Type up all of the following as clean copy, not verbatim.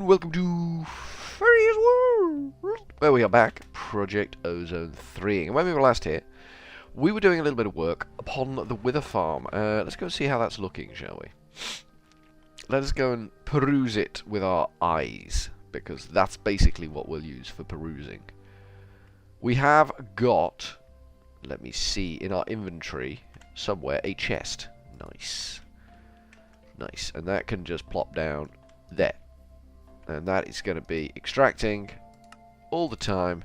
welcome to Furryearsworld, where we are back, Project Ozone 3. And when we were last here, we were doing a little bit of work upon the Wither Farm. Let's go and see how that's looking, shall we? Let us go and peruse it with our eyes, because that's basically what we'll use for perusing. We have got, let me see, in our inventory somewhere, a chest. Nice. Nice. And that can just plop down there. And that is going to be extracting all the time.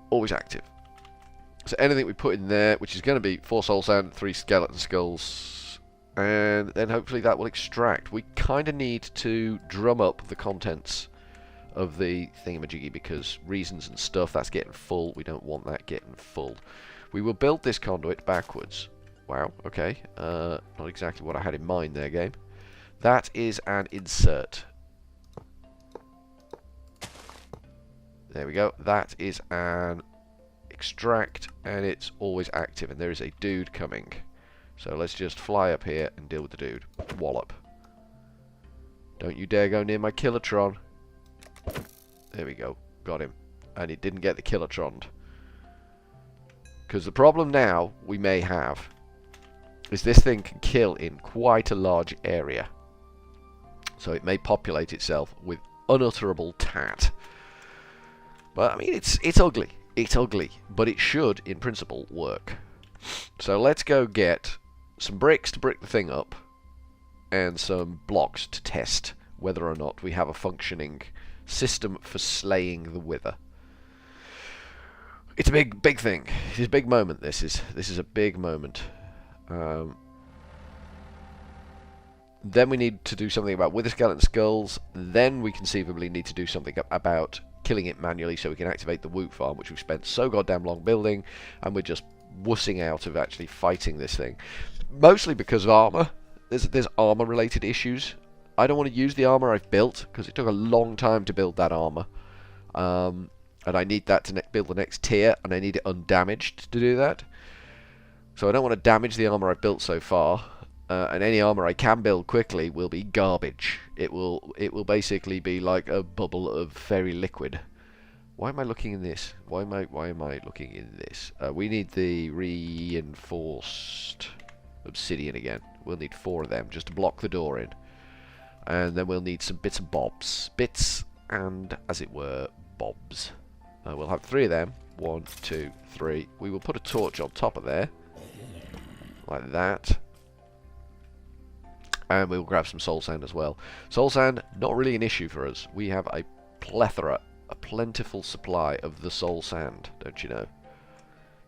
Always active. So anything we put in there, which is going to be 4 soul sand, 3 skeleton skulls, and then hopefully that will extract. We kind of need to drum up the contents of the thingamajiggy because reasons and stuff, that's getting full. We don't want that getting full. We will build this conduit backwards. Wow, okay. Not exactly what I had in mind there, game. That is an insert. There we go. That is an extract, and it's always active. And there is a dude coming. So let's just fly up here and deal with the dude. Wallop. Don't you dare go near my Kilotron. There we go. Got him. And he didn't get the Kilotroned. Because the problem now we may have is this thing can kill in quite a large area. So it may populate itself with unutterable tat. But I mean, it's ugly. It's ugly. But it should, in principle, work. So let's go get some bricks to brick the thing up. And some blocks to test whether or not we have a functioning system for slaying the Wither. It's a big thing. It's a big moment, this is a big moment. Then we need to do something about Wither skeleton skulls. Then we conceivably need to do something about killing it manually so we can activate the Woot farm, which we've spent so goddamn long building, and we're just wussing out of actually fighting this thing. Mostly because of armor. There's armor related issues. I don't want to use the armor I've built because it took a long time to build that armor. And I need that to build the next tier, and I need it undamaged to do that. So I don't want to damage the armor I've built so far. And any armor I can build quickly will be garbage. It will basically be like a bubble of fairy liquid. Why am I looking in this? Why am I looking in this? We need the reinforced obsidian again. We'll need 4 of them just to block the door in. And then we'll need some bits and bobs. Bits and, as it were, bobs. We'll have 3 of them. 1, 2, 3. We will put a torch on top of there. Like that. And we'll grab some soul sand as well. Soul sand, not really an issue for us. We have a plethora, a plentiful supply of the soul sand, don't you know?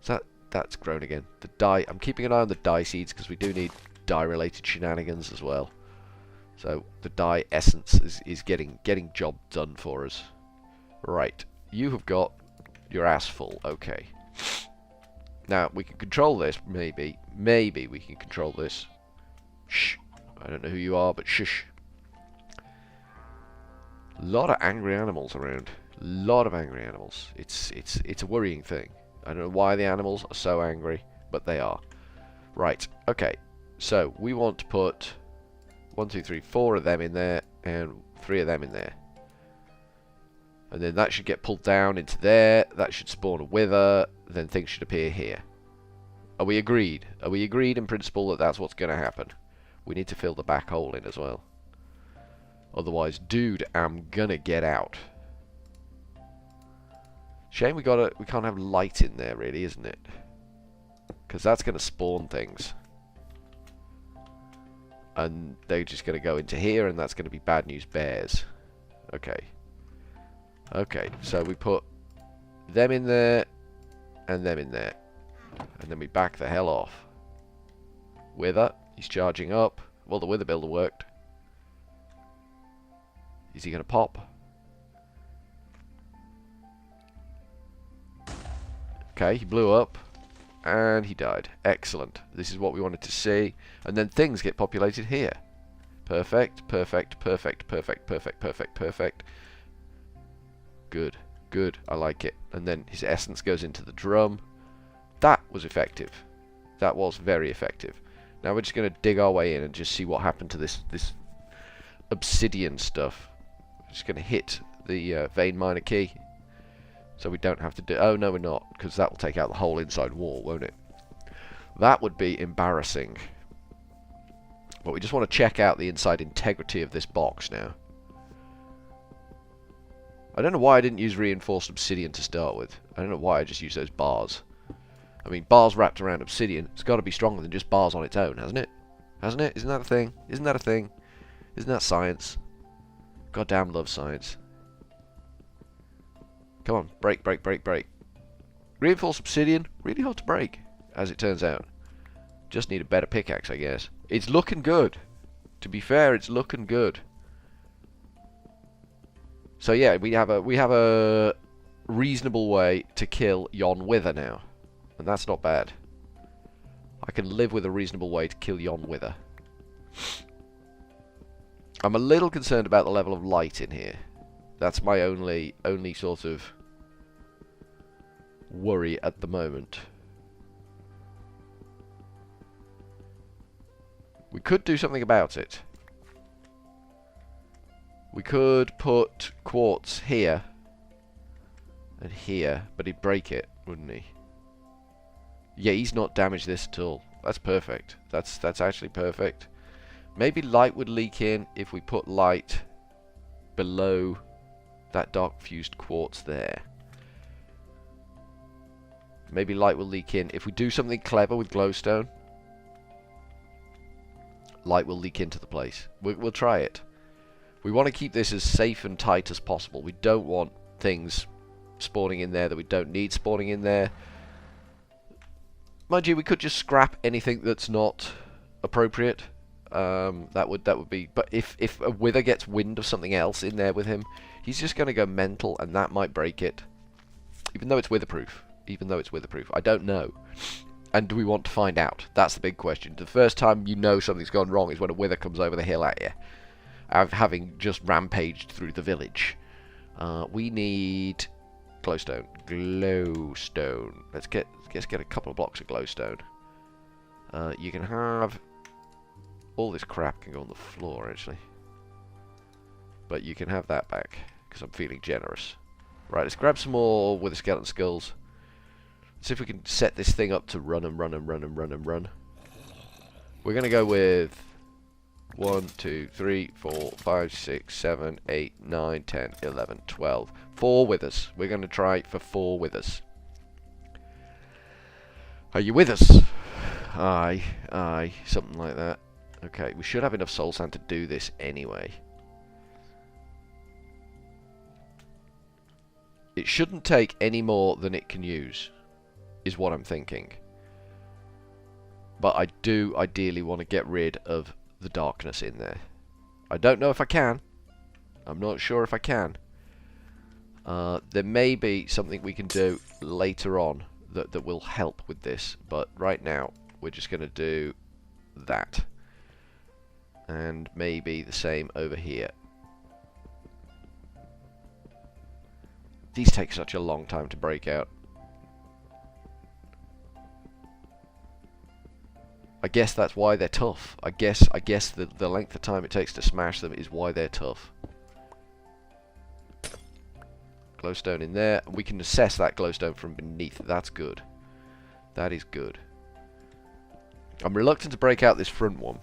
So that's grown again. The dye, I'm keeping an eye on the dye seeds because we do need dye-related shenanigans as well. So the dye essence is getting job done for us. Right, you have got your ass full. Okay. Now we can control this. Maybe we can control this. Shh. I don't know who you are, but shush. A lot of angry animals around. A lot of angry animals. It's a worrying thing. I don't know why the animals are so angry, but they are. Right. Okay. So we want to put 1, 2, 3, 4 of them in there, and 3 of them in there. And then that should get pulled down into there. That should spawn a Wither. Then things should appear here. Are we agreed? Are we agreed in principle that that's what's going to happen? We need to fill the back hole in as well. Otherwise, dude, I'm gonna get out. Shame we can't have light in there, really, isn't it? Because that's gonna spawn things. And they're just gonna go into here, and that's gonna be bad news bears. Okay. Okay, so we put them in there, and them in there. And then we back the hell off. Wither. He's charging up. Well, the Wither builder worked. Is he going to pop? Okay, he blew up. And he died. Excellent. This is what we wanted to see. And then things get populated here. Perfect, perfect, perfect, perfect, perfect, perfect, perfect. Good, good. I like it. And then his essence goes into the drum. That was effective. That was very effective. Now we're just going to dig our way in and just see what happened to this obsidian stuff. Just going to hit the vein miner key. So we don't have to do... Oh, no, we're not. Because that will take out the whole inside wall, won't it? That would be embarrassing. But we just want to check out the inside integrity of this box now. I don't know why I didn't use reinforced obsidian to start with. I don't know why I just used those bars. I mean, bars wrapped around obsidian, it's got to be stronger than just bars on its own, hasn't it? Hasn't it? Isn't that a thing? Isn't that a thing? Isn't that science? Goddamn love science. Come on, break, break, break, break. Reinforced obsidian, really hard to break, as it turns out. Just need a better pickaxe, I guess. It's looking good. To be fair, it's looking good. So yeah, we have a reasonable way to kill yon wither now. And that's not bad. I can live with a reasonable way to kill yon wither. I'm a little concerned about the level of light in here. That's my only sort of worry at the moment. We could do something about it. We could put quartz here and here, but he'd break it, wouldn't he? Yeah, he's not damaged this at all. That's perfect. That's actually perfect. Maybe light would leak in if we put light below that dark fused quartz there. Maybe light will leak in if we do something clever with glowstone. Light will leak into the place. We'll try it. We want to keep this as safe and tight as possible. We don't want things spawning in there that we don't need spawning in there. Mind you, we could just scrap anything that's not appropriate. That would be... But if a wither gets wind of something else in there with him, he's just going to go mental, and that might break it. Even though it's witherproof. Even though it's witherproof. I don't know. And do we want to find out? That's the big question. The first time you know something's gone wrong is when a wither comes over the hill at you. Having just rampaged through the village. We need glowstone. Glowstone. Let's get a couple of blocks of glowstone. You can have... All this crap can go on the floor, actually. But you can have that back, because I'm feeling generous. Right, let's grab some more wither skeleton skulls. See if we can set this thing up to run and run and run and run and run. We're going to go with 1, 2, 3, 4, 5, 6, 7, 8, 9, 10, 11, 12. 4 withers. We're going to try for 4 withers. Are you with us? Aye, aye, something like that. Okay, we should have enough soul sand to do this anyway. It shouldn't take any more than it can use, is what I'm thinking. But I do ideally want to get rid of the darkness in there. I don't know if I can. I'm not sure if I can. There may be something we can do later on that will help with this, but right now we're just going to do that. And maybe the same over here. These take such a long time to break out. I guess that's why they're tough. I guess the length of time it takes to smash them is why they're tough. Glowstone in there. We can assess that glowstone from beneath. That's good. That is good. I'm reluctant to break out this front one.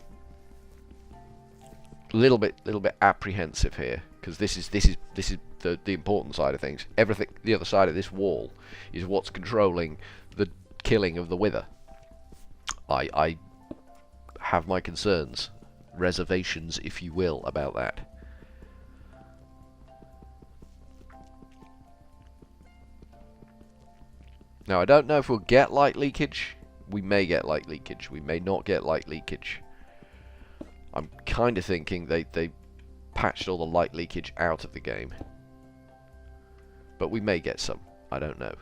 Little bit apprehensive here, because this is the important side of things. Everything, the other side of this wall, is what's controlling the killing of the wither. I have my concerns, reservations, if you will, about that. Now, I don't know if we'll get light leakage. We may get light leakage. We may not get light leakage. I'm kind of thinking they patched all the light leakage out of the game. But we may get some. I don't know.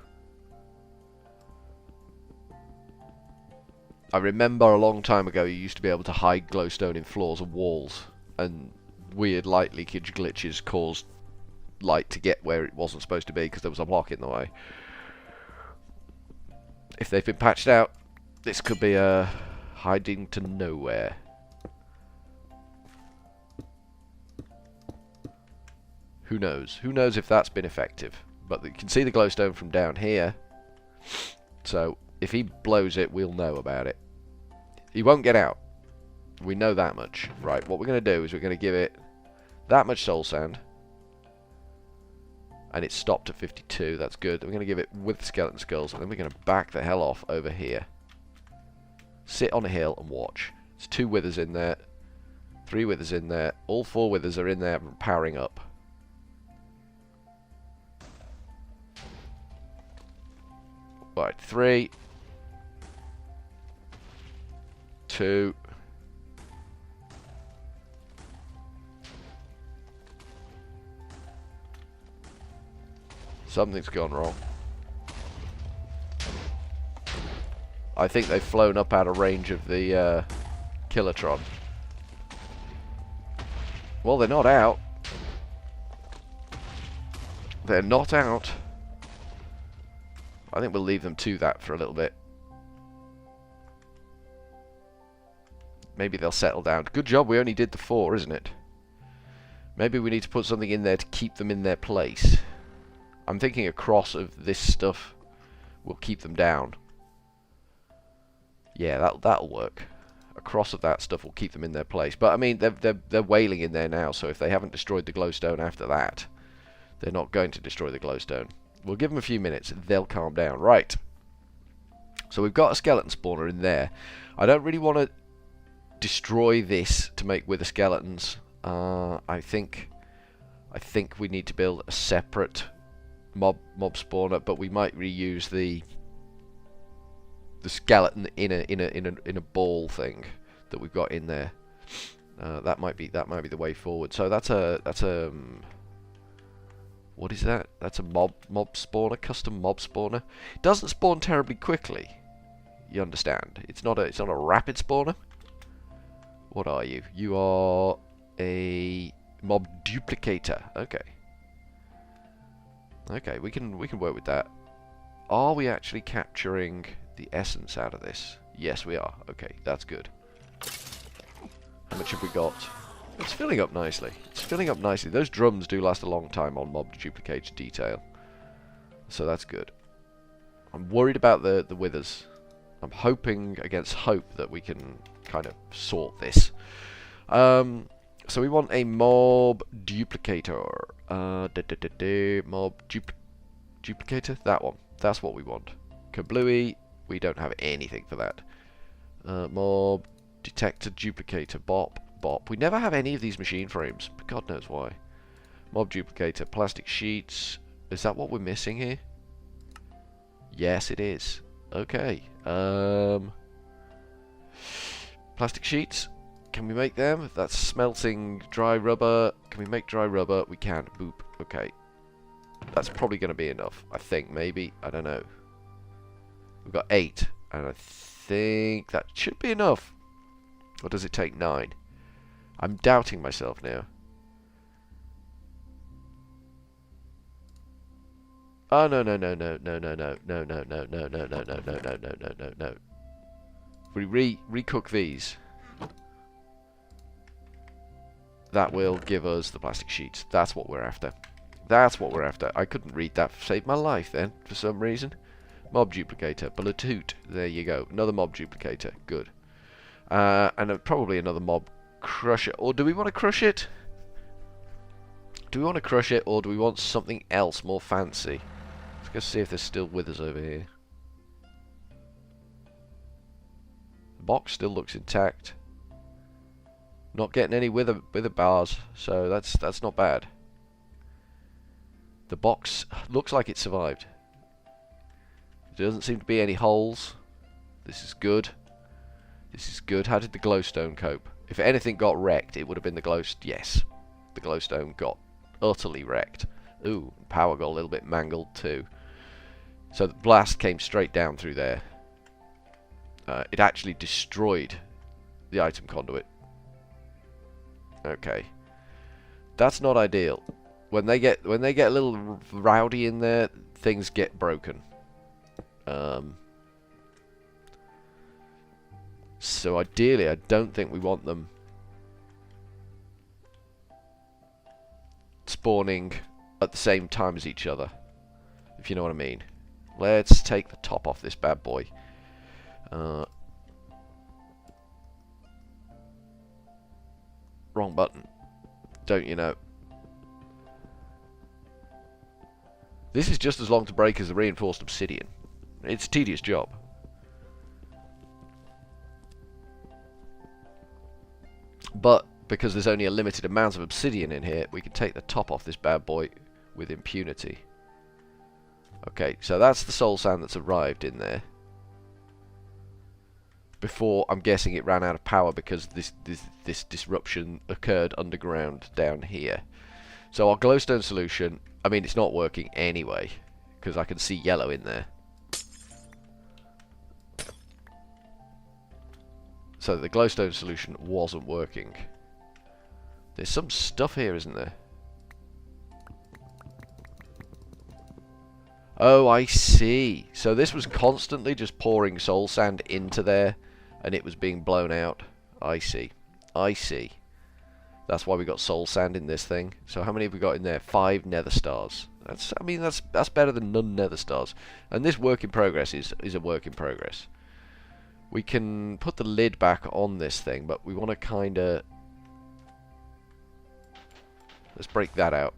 I remember a long time ago you used to be able to hide glowstone in floors and walls, and weird light leakage glitches caused light to get where it wasn't supposed to be because there was a block in the way. If they've been patched out, this could be a hiding to nowhere. Who knows? Who knows if that's been effective? But you can see the glowstone from down here. So if he blows it, we'll know about it. He won't get out. We know that much. Right, what we're going to do is we're going to give it that much soul sand. And it stopped at 52. That's good. We're going to give it with skeleton skulls. And then we're going to back the hell off over here. Sit on a hill and watch. There's 2 withers in there. 3 withers in there. All 4 withers are in there powering up. Right, 3. 2. Something's gone wrong. I think they've flown up out of range of the Kilotron. Well, they're not out. They're not out. I think we'll leave them to that for a little bit. Maybe they'll settle down. Good job, we only did the 4, isn't it? Maybe we need to put something in there to keep them in their place. I'm thinking a cross of this stuff will keep them down. Yeah, that'll work. A cross of that stuff will keep them in their place. But I mean, they're wailing in there now, so if they haven't destroyed the glowstone after that, they're not going to destroy the glowstone. We'll give them a few minutes. They'll calm down. Right. So we've got a skeleton spawner in there. I don't really want to destroy this to make wither skeletons. I think we need to build a separate mob spawner, but we might reuse the skeleton in a ball thing that we've got in there. That might be the way forward. So that's a what is that? That's a mob spawner, custom mob spawner. It doesn't spawn terribly quickly. You understand? It's not a rapid spawner. What are you? You are a mob duplicator. Okay. Okay, we can work with that. Are we actually capturing the essence out of this? Yes, we are. Okay, that's good. How much have we got? It's filling up nicely. It's filling up nicely. Those drums do last a long time on mob duplicator detail. So that's good. I'm worried about the withers. I'm hoping against hope that we can kind of sort this. So we want a mob duplicator. Mob duplicator? That one. That's what we want. Kablooey. We don't have anything for that. Mob detector duplicator. Bop. Bop. We never have any of these machine frames. God knows why. Mob duplicator. Plastic sheets. Is that what we're missing here? Yes, it is. Okay. Plastic sheets. Can we make them? That's smelting dry rubber. Can we make dry rubber? We can. Boop. Okay. That's probably going to be enough. I think. Maybe. I don't know. We've got 8. And I think that should be enough. Or does it take 9? I'm doubting myself now. Oh, no. If we recook these, that will give us the plastic sheets. That's what we're after. That's what we're after. I couldn't read that. Saved my life then, for some reason. Mob duplicator. Ballatoot. There you go. Another mob duplicator. Good. And probably another mob crusher. Or do we want to crush it? Do we want to crush it, or do we want something else more fancy? Let's go see if there's still withers over here. The box still looks intact. Not getting any wither bars, so that's not bad. The box looks like it survived. There doesn't seem to be any holes. This is good. This is good. How did the glowstone cope? If anything got wrecked, it would have been the glowstone. Yes, the glowstone got utterly wrecked. Ooh, power got a little bit mangled too. So the blast came straight down through there. It actually destroyed the item conduit. Okay, that's not ideal. When they get a little rowdy in there, things get broken. So ideally, I don't think we want them spawning at the same time as each other, if you know what I mean. Let's take the top off this bad boy. Wrong button. Don't you know? This is just as long to break as the reinforced obsidian. It's a tedious job. But because there's only a limited amount of obsidian in here, we can take the top off this bad boy with impunity. Okay, so that's the soul sand that's arrived in there. Before, I'm guessing it ran out of power because this disruption occurred underground down here. So our glowstone solution, I mean, it's not working anyway, because I can see yellow in there. So the glowstone solution wasn't working. There's some stuff here, isn't there? Oh, I see. So this was constantly just pouring soul sand into there, and it was being blown out. I see. I see. That's why we got soul sand in this thing. So how many have we got in there? 5 nether stars. That's, I mean, that's better than none nether stars. And this work in progress is a work in progress. We can put the lid back on this thing, but we want to kind of... Let's break that out.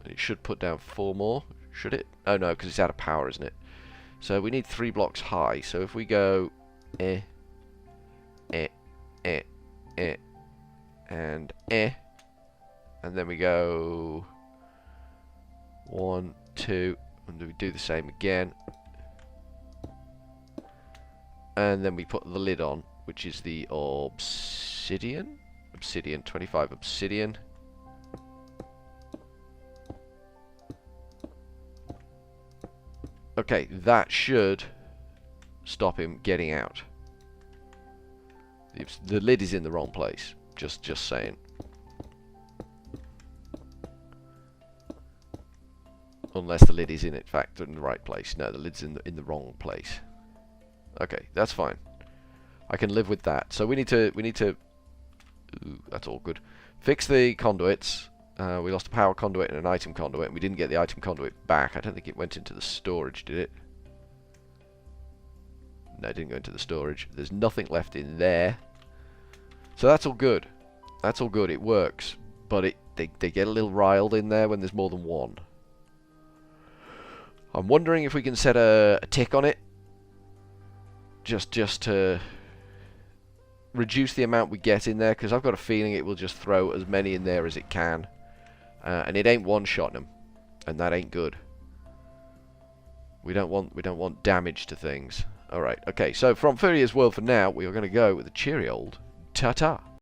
It should put down 4 more. Should it? Oh no, because it's out of power, isn't it? So we need 3 blocks high. So if we go... and then we go 1, 2, and we do the same again, and then we put the lid on, which is the obsidian, 25 obsidian. Okay, that should stop him getting out. The lid is in the wrong place. Just saying. Unless the lid is in fact in the right place. No, the lid's in the wrong place. Okay, that's fine. I can live with that. So we need to ooh, that's all good. Fix the conduits. We lost a power conduit and an item conduit, and we didn't get the item conduit back. I don't think it went into the storage, did it? No, it didn't go into the storage. There's nothing left in there. So that's all good. That's all good. It works. But they get a little riled in there when there's more than one. I'm wondering if we can set a tick on it. Just to reduce the amount we get in there, because I've got a feeling it will just throw as many in there as it can. And it ain't one-shotting them. And that ain't good. We don't want damage to things. Alright, okay, so from Furryearsworld for now, we are going to go with a cheery old ta-ta.